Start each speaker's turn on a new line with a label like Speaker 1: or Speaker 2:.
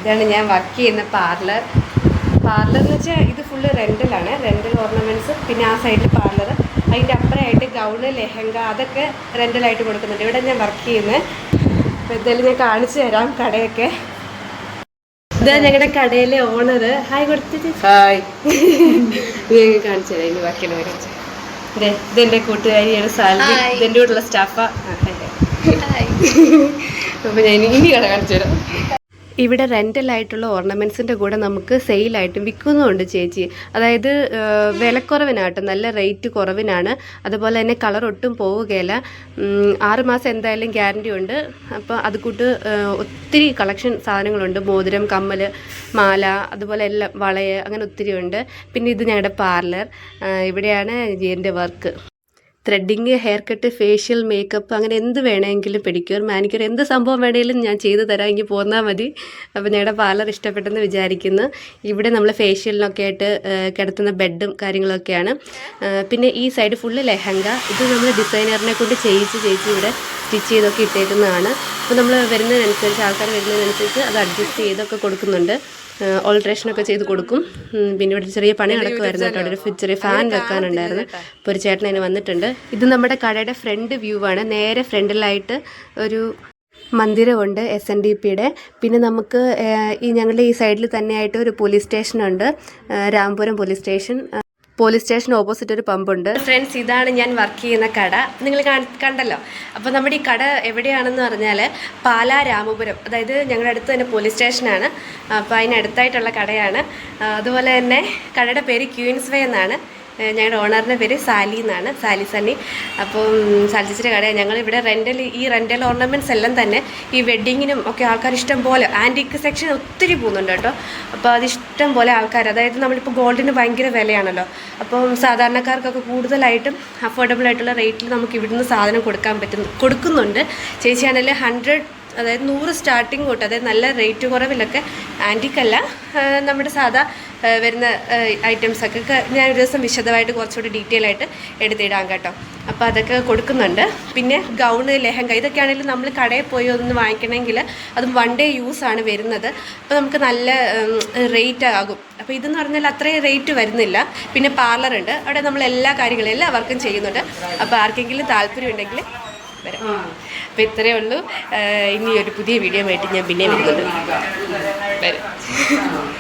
Speaker 1: ഇതാണ് ഞാൻ വർക്ക് ചെയ്യുന്ന പാർലർ. പാർലർ എന്ന് വെച്ചാൽ ഇത് ഫുള്ള് റെൻ്റലാണ്, റെൻ്റൽ ഓർണമെൻറ്റ്സ്. പിന്നെ ആ സൈഡിൽ പാർലർ, അതിൻ്റെ അപ്പുറമായിട്ട് ഗൗണ്, ലെഹങ്ക അതൊക്കെ റെൻ്റലായിട്ട് കൊടുക്കുന്നുണ്ട്. ഇവിടെ ഞാൻ വർക്ക് ചെയ്യുന്നത്. അപ്പോൾ എന്തായാലും ഞാൻ കാണിച്ചു തരാം കടയൊക്കെ. ഇതാ ഞങ്ങളുടെ കടയിലെ ഓണർ. ഹായ് കൊടുത്തിട്ട്. ഹായ്. ഞാൻ കാണിച്ചു തരാം ഇനി ബാക്കിയുള്ള കാണിച്ചു. ഇതെൻ്റെ കൂട്ടുകാരിയാണ് സാലറി. ഇതെൻ്റെ കൂടെയുള്ള സ്റ്റാഫാ. അപ്പോൾ ഞാൻ ഇനി കട കാണിച്ചു തരാം. ഇവിടെ റെൻ്റലായിട്ടുള്ള ഓർണമെൻറ്റ്സിൻ്റെ കൂടെ നമുക്ക് സെയിലായിട്ടും വിൽക്കുന്നുമുണ്ട് ചേച്ചി. അതായത് വിലക്കുറവിനാട്ടോ, നല്ല റേറ്റ് കുറവിനാണ്. അതുപോലെ തന്നെ കളർ ഒട്ടും പോവുകയില്ല. 6 മാസം എന്തായാലും ഗ്യാരണ്ടി ഉണ്ട്. അപ്പോൾ അത് കൂട്ട് ഒത്തിരി കളക്ഷൻ സാധനങ്ങളുണ്ട്. മോതിരം, കമ്മൽ, മാല, അതുപോലെ എല്ലാം വളയ, അങ്ങനെ ഒത്തിരി ഉണ്ട്. പിന്നെ ഇത് ഞങ്ങളുടെ പാർലർ. ഇവിടെയാണ് എൻ്റെ work. Threading, hair cut, facial, makeup, അങ്ങനെ എന്ത് വേണമെങ്കിലും, പെഡിക്യൂർ, മാനിക്യൂർ, എന്ത് സംഭവം വേണമെങ്കിലും ഞാൻ ചെയ്തു തരാം. ഇങ്ങനെ പോന്നാൽ മതി. അപ്പോൾ ഞങ്ങളുടെ പാർലർ ഇഷ്ടപ്പെട്ടെന്ന് വിചാരിക്കുന്നു. ഇവിടെ നമ്മൾ ഫേഷ്യലിനൊക്കെ ആയിട്ട് കിടത്തുന്ന ബെഡും കാര്യങ്ങളൊക്കെയാണ്. പിന്നെ ഈ സൈഡ് ഫുള്ള് ലെഹങ്ക. ഇത് നമ്മൾ ഡിസൈനറിനെ കൊണ്ട് ചെയ്യിച്ച് ഇവിടെ സ്റ്റിച്ച് ചെയ്തൊക്കെ ഇട്ടേക്കുന്നതാണ്. അപ്പോൾ നമ്മൾ വരുന്നതിനനുസരിച്ച്, ആൾക്കാർ വരുന്നതിനനുസരിച്ച് അത് അഡ്ജസ്റ്റ് ചെയ്തൊക്കെ കൊടുക്കുന്നുണ്ട്. ഓൾട്രേഷനൊക്കെ ചെയ്ത് കൊടുക്കും. പിന്നെ ഇവിടെ ചെറിയ പണി നടക്കുമായിരുന്നു കേട്ടോ. ഒരു ചെറിയ ഫാൻ വെക്കാനുണ്ടായിരുന്നു. അപ്പോൾ ഒരു ചേട്ടൻ അതിന് വന്നിട്ടുണ്ട്. ഇത് നമ്മുടെ കടയുടെ ഫ്രണ്ട് വ്യൂ ആണ്. നേരെ ഫ്രണ്ടിലായിട്ട് ഒരു മന്ദിരമുണ്ട്, SNDPയുടെ. പിന്നെ നമുക്ക് ഞങ്ങളുടെ ഈ സൈഡിൽ തന്നെയായിട്ട് ഒരു പോലീസ് സ്റ്റേഷനുണ്ട്, രാംപുരം പോലീസ് സ്റ്റേഷൻ ഓപ്പോസിറ്റ് ഒരു പമ്പുണ്ട്. ഫ്രണ്ട്സ്, ഇതാണ് ഞാൻ വർക്ക് ചെയ്യുന്ന കട. നിങ്ങൾ കണ്ടല്ലോ. അപ്പോൾ നമ്മുടെ ഈ കട എവിടെയാണെന്ന് പറഞ്ഞാൽ പാലാ രാമപുരം, അതായത് ഞങ്ങളുടെ അടുത്ത് തന്നെ പോലീസ് സ്റ്റേഷനാണ്. അപ്പോൾ അതിനടുത്തായിട്ടുള്ള കടയാണ്. അതുപോലെ തന്നെ കടയുടെ പേര് ക്യൂൻസ് വേ എന്നാണ്. ഞങ്ങളുടെ ഓണറിൻ്റെ പേര് സാലി എന്നാണ്, സാലി സണ്ണി. അപ്പം സാലിച്ചിൻ്റെ കടയാണ്. ഞങ്ങളിവിടെ ഈ റെൻ്റൽ ഓർണമെൻറ്റ്സ് എല്ലാം തന്നെ ഈ വെഡ്ഡിങ്ങിനും ഒക്കെ ആൾക്കാർ ഇഷ്ടം പോലെ, ആൻറ്റിക് സെക്ഷൻ ഒത്തിരി പോകുന്നുണ്ട് കേട്ടോ. അപ്പോൾ അത് ഇഷ്ടം പോലെ ആൾക്കാർ, അതായത് നമ്മളിപ്പോൾ ഗോൾഡിന് ഭയങ്കര വിലയാണല്ലോ. അപ്പം സാധാരണക്കാർക്കൊക്കെ കൂടുതലായിട്ടും അഫോർഡബിൾ ആയിട്ടുള്ള റേറ്റിൽ നമുക്ക് ഇവിടുന്ന് സാധനം കൊടുക്കുന്നുണ്ട്. ചേച്ചിയാണെങ്കിൽ 100, അതായത് 100 സ്റ്റാർട്ടിങ് തൊട്ട്, അതായത് നല്ല റേറ്റ് കുറവിലൊക്കെ, ആൻറ്റിക്കല്ല, നമ്മുടെ സാധാ വരുന്ന ഐറ്റംസൊക്കെ ഞാൻ ഒരു ദിവസം വിശദമായിട്ട് കുറച്ചുകൂടി ഡീറ്റെയിൽ ആയിട്ട് എടുത്തിടാം കേട്ടോ. അപ്പോൾ അതൊക്കെ കൊടുക്കുന്നുണ്ട്. പിന്നെ ഗൗണ്, ലെഹങ്ക, ഇതൊക്കെയാണെങ്കിലും നമ്മൾ കടയിൽ പോയി ഒന്ന് വാങ്ങിക്കണമെങ്കിൽ അതും 1 ഡേ യൂസാണ് വരുന്നത്. അപ്പോൾ നമുക്ക് നല്ല റേറ്റ് ആകും. അപ്പോൾ ഇതെന്ന് പറഞ്ഞാൽ അത്രയും റേറ്റ് വരുന്നില്ല. പിന്നെ പാർലറുണ്ട്, അവിടെ നമ്മൾ എല്ലാ കാര്യങ്ങളും, എല്ലാ വർക്കും ചെയ്യുന്നുണ്ട്. അപ്പോൾ ആർക്കെങ്കിലും താല്പര്യം ഉണ്ടെങ്കിൽ വരാം. അപ്പോൾ ഇത്രയേ ഉള്ളൂ. ഇനി ഒരു പുതിയ വീഡിയോ ആയിട്ട് ഞാൻ പിന്നെ വരുന്നുണ്ട്. വരാം.